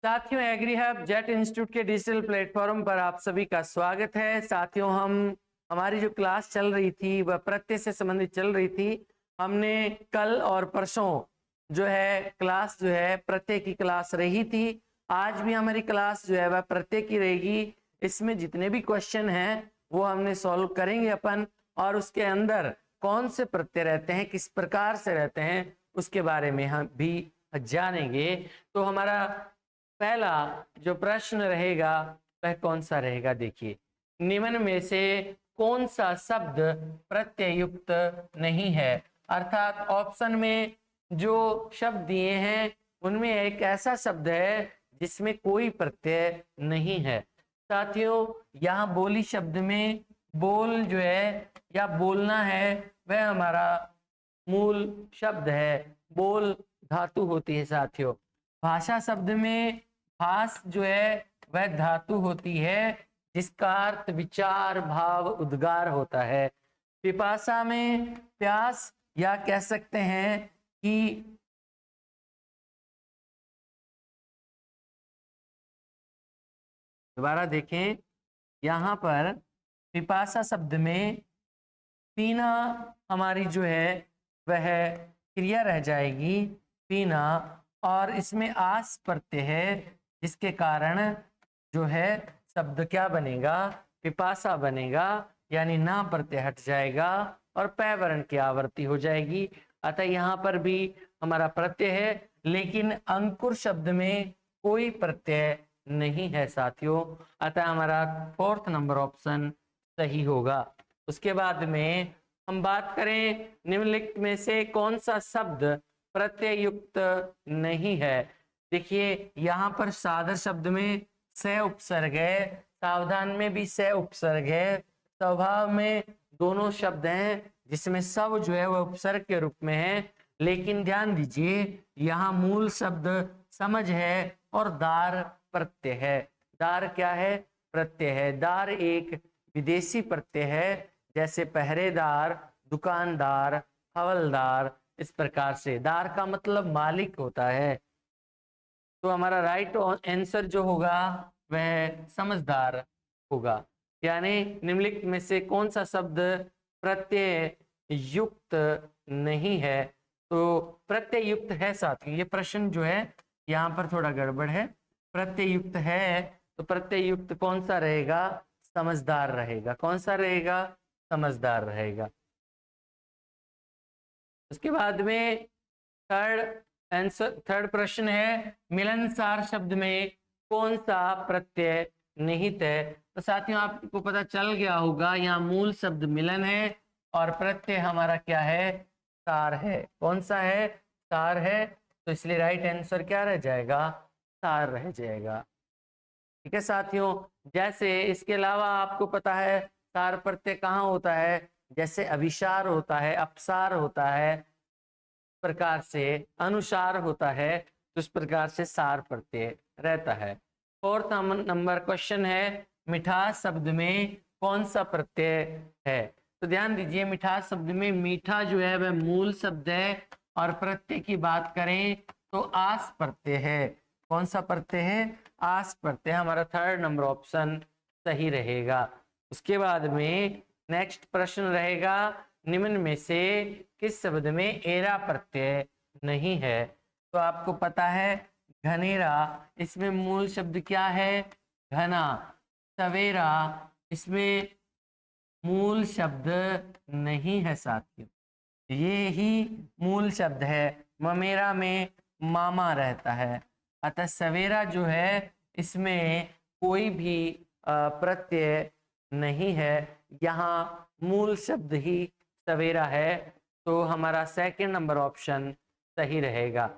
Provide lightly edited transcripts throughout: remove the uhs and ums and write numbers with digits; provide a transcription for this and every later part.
साथियों, agree hub jet institute के digital platform पर आप सभी का स्वागत है। साथियों, हमारी जो क्लास चल रही थी वह प्रत्यय से संबंधित चल रही थी। हमने कल और परसों जो है क्लास जो है प्रत्यय की क्लास रही थी। आज भी हमारी क्लास जो है वह प्रत्यय की रहेगी। इसमें जितने भी क्वेश्चन हैं वो हमने सॉल्व करेंगे अपन, और उसके अंदर कौन से प्रत्यय रहते हैं, किस प्रकार से रहते हैं, उसके बारे में हम भी जानेंगे। तो हमारा पहला जो प्रश्न रहेगा वह कौन सा रहेगा? देखिए, निम्न में से कौन सा शब्द प्रत्यय युक्त नहीं है? अर्थात ऑप्शन में जो शब्द दिए हैं उनमें एक ऐसा शब्द है जिसमें कोई प्रत्यय नहीं है। साथियों, यहाँ बोली शब्द में बोल जो है या बोलना है वह हमारा मूल शब्द है। बोल धातु होती है। साथियों, भाषा शब्द में भास जो है वह धातु होती है जिसका अर्थ विचार, भाव, उद्गार होता है। पिपासा में प्यास, या कह सकते हैं कि दोबारा देखें, यहाँ पर पिपासा शब्द में पीना हमारी जो है वह क्रिया रह जाएगी, पीना, और इसमें आस प्रत्यय है जिसके कारण जो है शब्द क्या बनेगा? पिपासा बनेगा, यानी ना प्रत्यय हट जाएगा और पै वर्ण की आवर्ती हो जाएगी। अतः यहाँ पर भी हमारा प्रत्यय है, लेकिन अंकुर शब्द में कोई प्रत्यय नहीं है साथियों। अतः हमारा 4th नंबर ऑप्शन सही होगा। उसके बाद में हम बात करें निम्नलिखित में से कौन सा शब्द प्रत्यय युक्त नहीं है। देखिए, यहाँ पर सादर शब्द में से उपसर्ग है, सावधान में भी से उपसर्ग है, स्वभाव में दोनों शब्द हैं जिसमें सब जो है वह उपसर्ग के रूप में है। लेकिन ध्यान दीजिए, यहाँ मूल शब्द समझ है और दार प्रत्यय है। दार क्या है? प्रत्यय है। दार एक विदेशी प्रत्यय है, जैसे पहरेदार, दुकानदार, हवलदार। इस प्रकार से दार का मतलब मालिक होता है। तो हमारा राइट आंसर जो होगा वह समझदार होगा। यानी निम्नलिखित में से कौन सा शब्द प्रत्यय युक्त नहीं है? तो प्रत्यय युक्त है साथियों, ये प्रश्न जो है यहाँ पर थोड़ा गड़बड़ है। प्रत्यय युक्त है तो प्रत्यय युक्त कौन सा रहेगा? समझदार रहेगा। कौन सा रहेगा? समझदार रहेगा। उसके बाद में थर्ड प्रश्न है, मिलनसार शब्द में कौन सा प्रत्यय निहित है? तो साथियों, आपको पता चल गया होगा, यहाँ मूल शब्द मिलन है और प्रत्यय हमारा क्या है? सार है। कौन सा है? सार है। तो इसलिए राइट आंसर क्या रह जाएगा? सार रह जाएगा। ठीक है साथियों, जैसे इसके अलावा आपको पता है सार प्रत्यय कहाँ होता है? जैसे अभिसार होता है, अपसार होता है, प्रकार से अनुसार होता है, तो इस प्रकार से सार प्रत्यय रहता है। 4th नंबर क्वेश्चन है, मिठास शब्द में कौन सा प्रत्यय है? तो ध्यान दीजिए, मिठास शब्द में मीठा जो है वह मूल शब्द है, और प्रत्यय की बात करें तो आस प्रत्यय है। कौन सा प्रत्यय है? आस प्रत्यय। हमारा 3rd नंबर ऑप्शन सही रहेगा। उसके बाद में नेक्स्ट प्रश्न रहेगा, निम्न में से किस शब्द में एरा प्रत्यय नहीं है? तो आपको पता है घनेरा, इसमें मूल शब्द क्या है? घना। सवेरा, इसमें मूल शब्द नहीं है साथियों, ये ही मूल शब्द है। ममेरा में मामा रहता है। अतः सवेरा जो है इसमें कोई भी प्रत्यय नहीं है, यहाँ मूल शब्द ही सवेरा है। तो हमारा 2nd नंबर ऑप्शन सही रहेगा।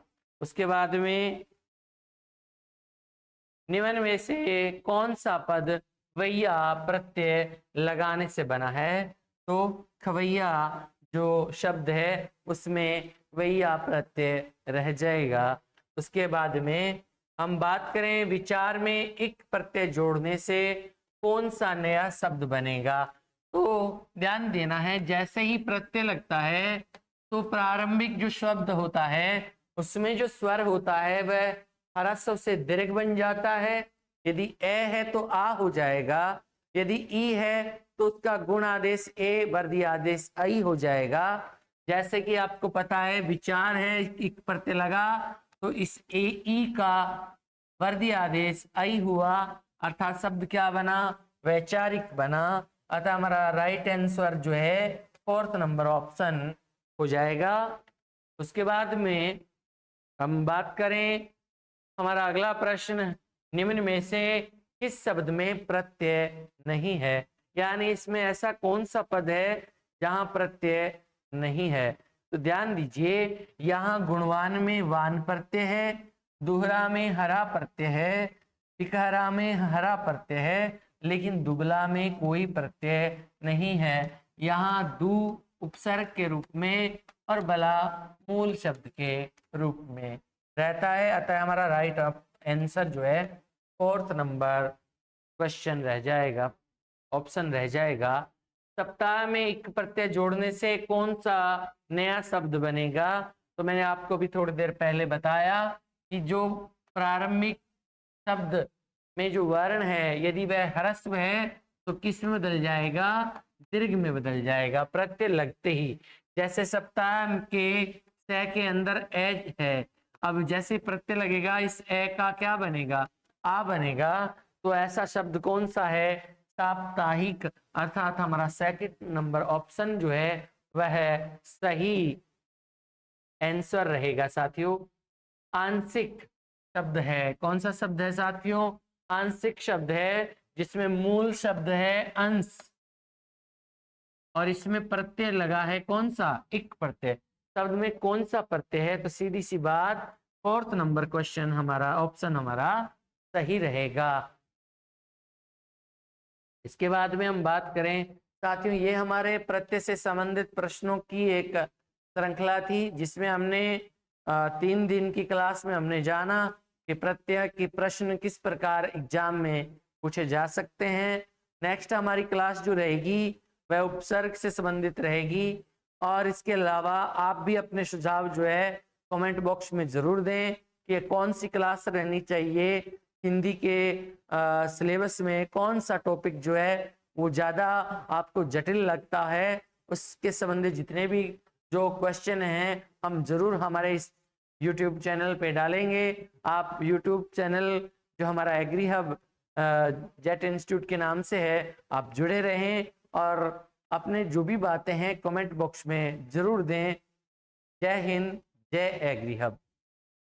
उसके बाद में निम्न में से कौन सा पद खवैया प्रत्यय लगाने से बना है? तो खवैया जो शब्द है उसमें वैया प्रत्यय रह जाएगा। उसके बाद में हम बात करें विचार में इक प्रत्यय जोड़ने से कौन सा नया शब्द बनेगा? तो ध्यान देना है, जैसे ही प्रत्यय लगता है तो प्रारंभिक जो शब्द होता है उसमें जो स्वर होता है वह ह्रस्व से दीर्घ बन जाता है। यदि ए है तो आ हो जाएगा, यदि ई है तो उसका गुण आदेश ए, वर्दी आदेश आई हो जाएगा। जैसे कि आपको पता है विचार है, एक प्रत्यय लगा तो इस ए ई का वर्दी आदेश आई हुआ, अर्थात शब्द क्या बना, वैचारिक बना। अतः हमारा राइट आंसर जो है 4th नंबर ऑप्शन हो जाएगा। उसके बाद में हम बात करें, हमारा अगला प्रश्न, निम्न में से किस शब्द में प्रत्यय नहीं है, यानी इसमें ऐसा कौन सा पद है जहां प्रत्यय नहीं है। तो ध्यान दीजिए, यहाँ गुणवान में वान प्रत्यय है, दुहरा में हरा प्रत्यय है, तिकहरा में हरा प्रत्यय है, लेकिन दुगला में कोई प्रत्यय नहीं है। यहाँ दू उपसर्ग के रूप में और बला मूल शब्द के रूप में रहता है। अतः हमारा राइट आंसर जो है 4th नंबर क्वेश्चन रह जाएगा, ऑप्शन रह जाएगा। सप्ताह में एक प्रत्यय जोड़ने से कौन सा नया शब्द बनेगा। तो मैंने आपको भी थोड़ी देर पहले बताया कि जो प्रारंभिक शब्द में जो वर्ण है, यदि वह ह्रस्व है तो किस में बदल जाएगा, दीर्घ में बदल जाएगा प्रत्यय लगते ही। जैसे सप्ताह के स के अंदर ए है, अब जैसे प्रत्यय लगेगा इस ए का क्या बनेगा, आ बनेगा। तो ऐसा शब्द कौन सा है, साप्ताहिक, अर्थात हमारा 2nd नंबर ऑप्शन जो है वह सही आंसर रहेगा साथियों। आंशिक शब्द है, कौन सा शब्द है साथियों, आंशिक शब्द है, जिसमें मूल शब्द है अंश और इसमें प्रत्यय लगा है कौन सा, इक प्रत्यय। शब्द में कौन सा प्रत्यय है, तो सीधी सी बात 4th नंबर क्वेश्चन हमारा, ऑप्शन हमारा सही रहेगा। इसके बाद में हम बात करें साथियों, ये हमारे प्रत्यय से संबंधित प्रश्नों की एक श्रृंखला थी, जिसमें हमने 3 दिन की क्लास में हमने जाना कि प्रत्यय की प्रश्न किस प्रकार एग्जाम में पूछे जा सकते हैं। नेक्स्ट हमारी क्लास जो रहेगी वह उपसर्ग से संबंधित रहेगी, और इसके अलावा आप भी अपने सुझाव जो है कमेंट बॉक्स में जरूर दें कि कौन सी क्लास रहनी चाहिए, हिंदी के सिलेबस में कौन सा टॉपिक जो है वो ज़्यादा आपको जटिल लगता है। उसके संबंधित जितने भी जो क्वेश्चन हैं हम जरूर हमारे इस YouTube चैनल पे डालेंगे। आप YouTube चैनल जो हमारा एग्री हब जेट इंस्टीट्यूट के नाम से है, आप जुड़े रहें और अपने जो भी बातें हैं कमेंट बॉक्स में जरूर दें। जय हिंद, जय एग्री हब।